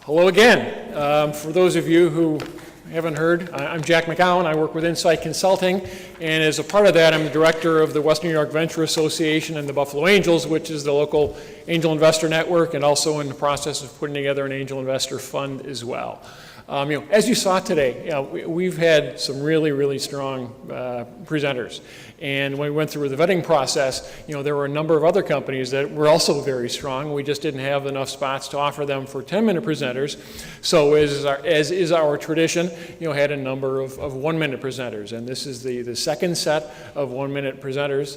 Hello again. For those of you who haven't heard, I'm Jack McGowan. I work with Insight Consulting, and as a part of that, I'm the director of the Western New York Venture Association and the Buffalo Angels, which is the local angel investor network, and also in the process of putting together an angel investor fund as well. As you saw today, we've had some really strong presenters. And when we went through the vetting process, there were a number of other companies that were also very strong. We just didn't have enough spots to offer them for 10-minute presenters. So as is our tradition, had a number of 1-minute presenters. And this is the second set of 1-minute presenters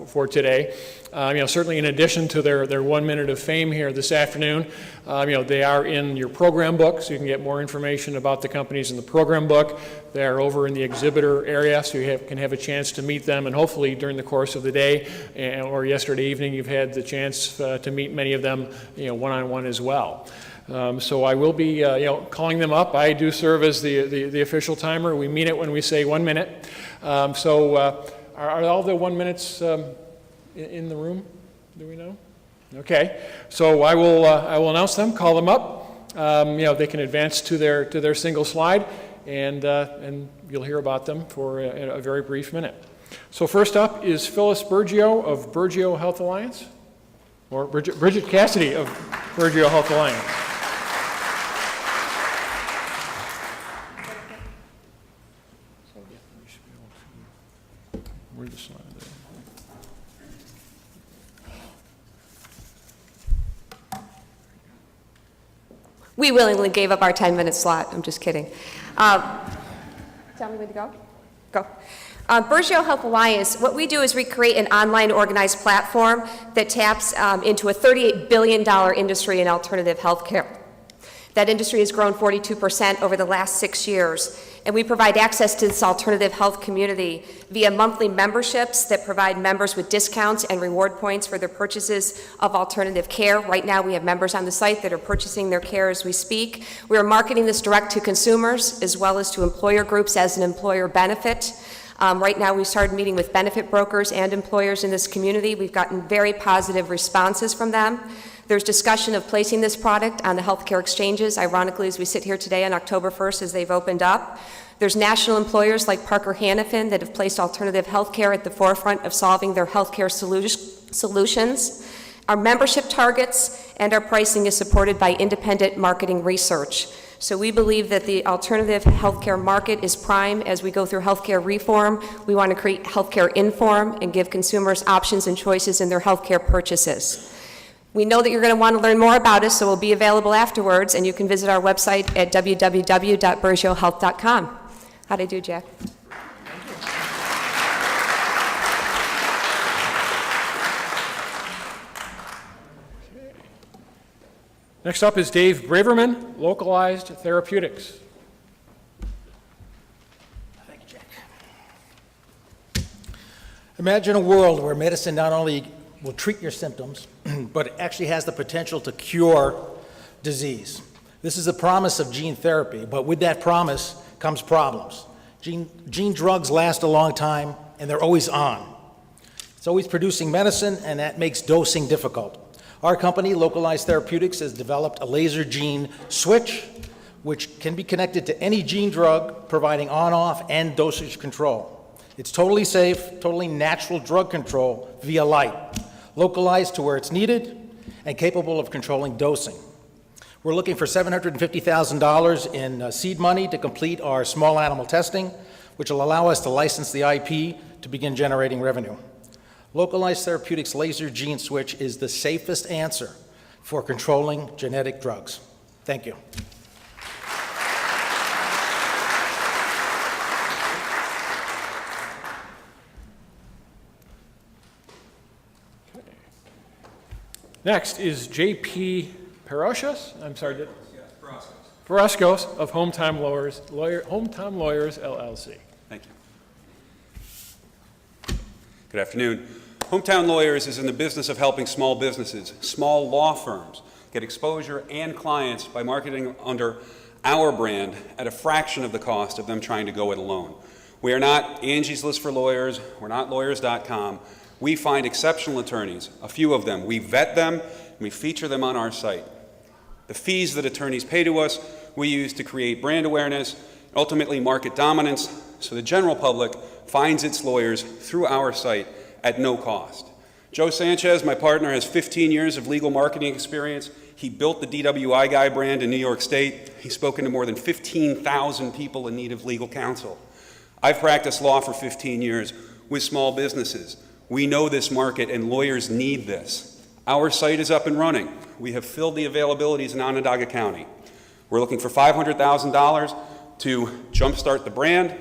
for today. Certainly in addition to their 1 minute of fame here this afternoon, they are in your program book, so you can get more information about the companies in the program book. They are over in the exhibitor area, so you can have a chance to meet them, and hopefully during the course of the day or yesterday evening, you've had the chance to meet many of them, one-on-one as well. So I will be, calling them up. I do serve as the official timer. We mean it when we say 1 minute. Are all the 1 minutes in the room? Do we know? Okay. So I will announce them, call them up. They can advance to their single slide, and you'll hear about them for a very brief minute. So first up is Phyllis Bergio of Bergio Health Alliance, or Bridget Cassidy of Bergio Health Alliance. Where's the slide there? We willingly gave up our 10-minute slot. I'm just kidding. Tell me when to go. Go. Bergio Health Alliance, what we do is we create an online organized platform that taps into a $38 billion industry in alternative health care. That industry has grown 42% over the last 6 years, and we provide access to this alternative health community via monthly memberships that provide members with discounts and reward points for their purchases of alternative care. Right now we have members on the site that are purchasing their care as we speak. We are marketing this direct to consumers as well as to employer groups as an employer benefit. Right now we've started meeting with benefit brokers and employers in this community. We've gotten very positive responses from them. There's discussion of placing this product on the healthcare exchanges, ironically, as we sit here today on October 1st as they've opened up. There's national employers like Parker Hannifin that have placed alternative healthcare at the forefront of solving their healthcare solutions. Our membership targets and our pricing is supported by independent marketing research. So we believe that the alternative healthcare market is prime as we go through healthcare reform. We want to create healthcare inform and give consumers options and choices in their healthcare purchases. We know that you're going to want to learn more about us, so we'll be available afterwards, and you can visit our website at www.bergiohealth.com. How'd I do, Jack? Next up is Dave Braverman, Localized Therapeutics. Thank you, Jack. Imagine a world where medicine not only will treat your symptoms, but it actually has the potential to cure disease. This is the promise of gene therapy, but with that promise comes problems. Gene drugs last a long time, and they're always on. It's always producing medicine, and that makes dosing difficult. Our company, Localized Therapeutics, has developed a laser gene switch, which can be connected to any gene drug, providing on-off and dosage control. It's totally safe, totally natural drug control via light, localized to where it's needed and capable of controlling dosing. We're looking for $750,000 in seed money to complete our small animal testing, which will allow us to license the IP to begin generating revenue. Localized Therapeutics laser gene switch is the safest answer for controlling genetic drugs. Thank you. Next is J.P. Parashas. I'm sorry. Yes, Paraskos of Hometown Lawyers LLC. Thank you. Good afternoon. Hometown Lawyers is in the business of helping small businesses, small law firms, get exposure and clients by marketing under our brand at a fraction of the cost of them trying to go it alone. We are not Angie's List for Lawyers. We're not lawyers.com. We find exceptional attorneys, a few of them. We vet them, and we feature them on our site. The fees that attorneys pay to us, we use to create brand awareness, ultimately market dominance, so the general public finds its lawyers through our site at no cost. Joe Sanchez, my partner, has 15 years of legal marketing experience. He built the DWI Guy brand in New York State. He's spoken to more than 15,000 people in need of legal counsel. I've practiced law for 15 years with small businesses. We know this market and lawyers need this. Our site is up and running. We have filled the availabilities in Onondaga County. We're looking for $500,000 to jumpstart the brand.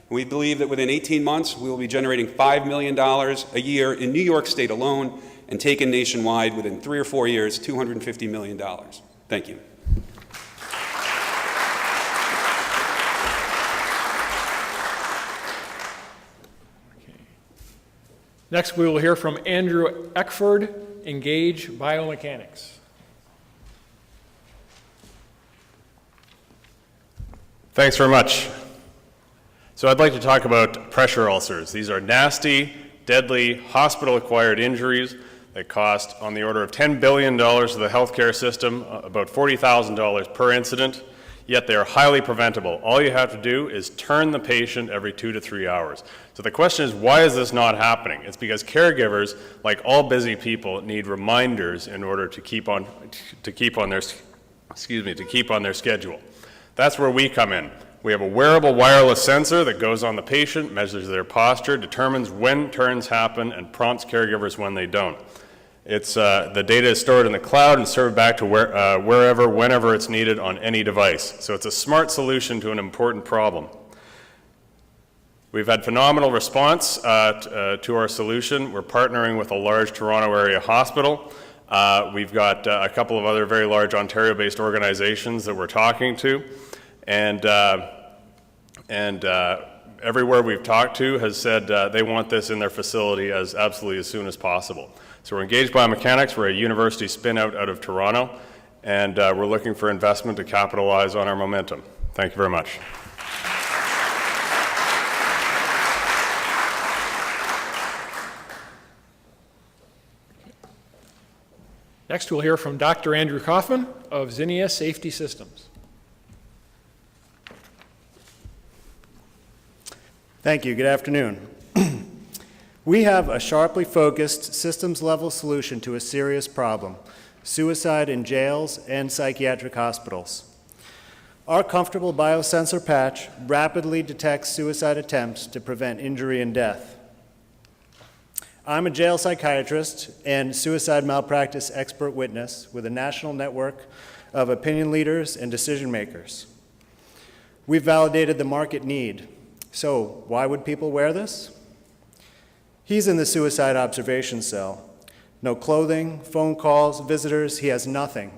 We believe that within 18 months, we will be generating $5 million a year in New York State alone and taken nationwide within 3 or 4 years, $250 million. Thank you. Next, we will hear from Andrew Eckford, Engage Biomechanics. Thanks very much. So I'd like to talk about pressure ulcers. These are nasty, deadly, hospital-acquired injuries that cost on the order of $10 billion to the healthcare system, about $40,000 per incident, yet they are highly preventable. All you have to do is turn the patient every 2 to 3 hours. So the question is, why is this not happening? It's because caregivers, like all busy people, need reminders in order to keep on their schedule. That's where we come in. We have a wearable wireless sensor that goes on the patient, measures their posture, determines when turns happen, and prompts caregivers when they don't. The data is stored in the cloud and served back to wherever, whenever it's needed on any device. So it's a smart solution to an important problem. We've had phenomenal response to our solution. We're partnering with a large Toronto area hospital. We've got a couple of other very large Ontario-based organizations that we're talking to. And everywhere we've talked to has said they want this in their facility as soon as possible. So we're Engaged Biomechanics. We're a university spin-out out of Toronto, and we're looking for investment to capitalize on our momentum. Thank you very much. Next, we'll hear from Dr. Andrew Kaufman of Zinnia Safety Systems. Thank you. Good afternoon. We have a sharply focused, systems-level solution to a serious problem: suicide in jails and psychiatric hospitals. Our comfortable biosensor patch rapidly detects suicide attempts to prevent injury and death. I'm a jail psychiatrist and suicide malpractice expert witness with a national network of opinion leaders and decision makers. We've validated the market need. So why would people wear this? He's in the suicide observation cell. No clothing, phone calls, visitors, he has nothing.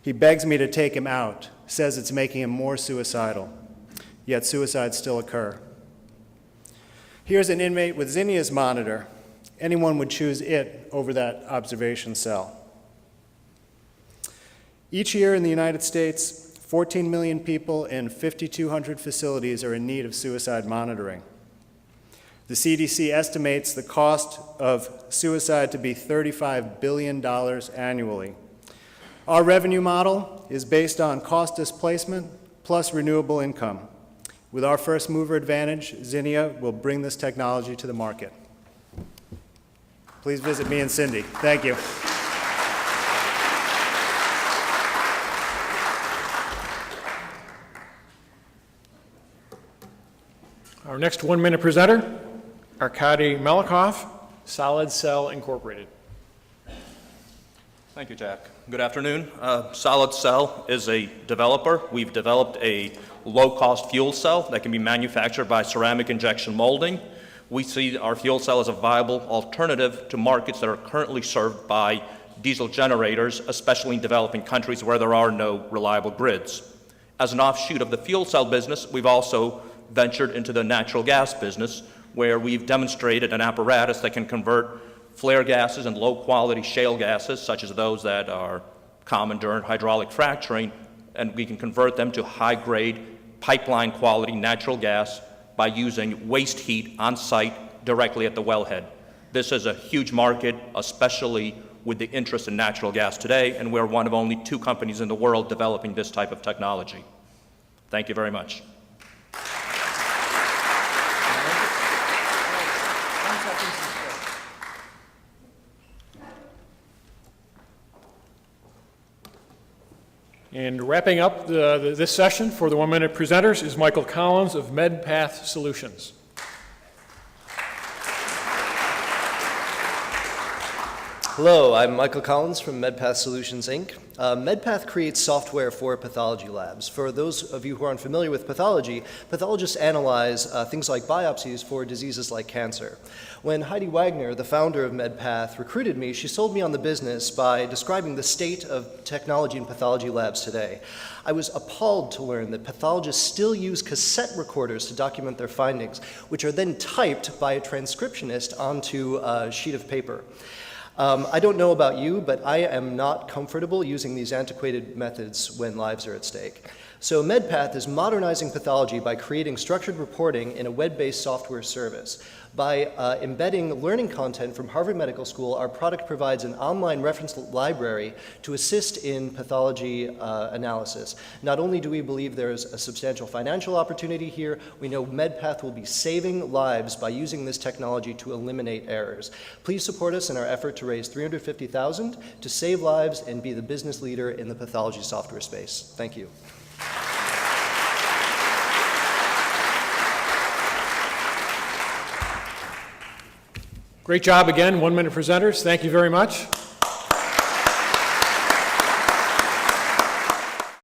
He begs me to take him out, says it's making him more suicidal, yet suicides still occur. Here's an inmate with Zinnia's monitor. Anyone would choose it over that observation cell. Each year in the United States, 14 million people in 5,200 facilities are in need of suicide monitoring. The CDC estimates the cost of suicide to be $35 billion annually. Our revenue model is based on cost displacement plus renewable income. With our first mover advantage, Zinnia will bring this technology to the market. Please visit me and Cindy. Thank you. Our next one-minute presenter, Arkady Melikov, Solid Cell Incorporated. Thank you, Jack. Good afternoon. Solid Cell is a developer. We've developed a low-cost fuel cell that can be manufactured by ceramic injection molding. We see our fuel cell as a viable alternative to markets that are currently served by diesel generators, especially in developing countries where there are no reliable grids. As an offshoot of the fuel cell business, we've also ventured into the natural gas business, where we've demonstrated an apparatus that can convert flare gases and low-quality shale gases, such as those that are common during hydraulic fracturing, and we can convert them to high-grade, pipeline-quality natural gas by using waste heat on site directly at the wellhead. This is a huge market, especially with the interest in natural gas today, and we're one of only 2 companies in the world developing this type of technology. Thank you very much. And wrapping up this session for the 1-minute presenters is Michael Collins of MedPath Solutions. Hello, I'm Michael Collins from MedPath Solutions, Inc. MedPath creates software for pathology labs. For those of you who aren't familiar with pathology, pathologists analyze things like biopsies for diseases like cancer. When Heidi Wagner, the founder of MedPath, recruited me, she sold me on the business by describing the state of technology in pathology labs today. I was appalled to learn that pathologists still use cassette recorders to document their findings, which are then typed by a transcriptionist onto a sheet of paper. I don't know about you, but I am not comfortable using these antiquated methods when lives are at stake. So MedPath is modernizing pathology by creating structured reporting in a web-based software service. By embedding learning content from Harvard Medical School, our product provides an online reference library to assist in pathology analysis. Not only do we believe there is a substantial financial opportunity here, we know MedPath will be saving lives by using this technology to eliminate errors. Please support us in our effort to raise $350,000 to save lives and be the business leader in the pathology software space. Thank you. Great job again, 1-minute presenters. Thank you very much.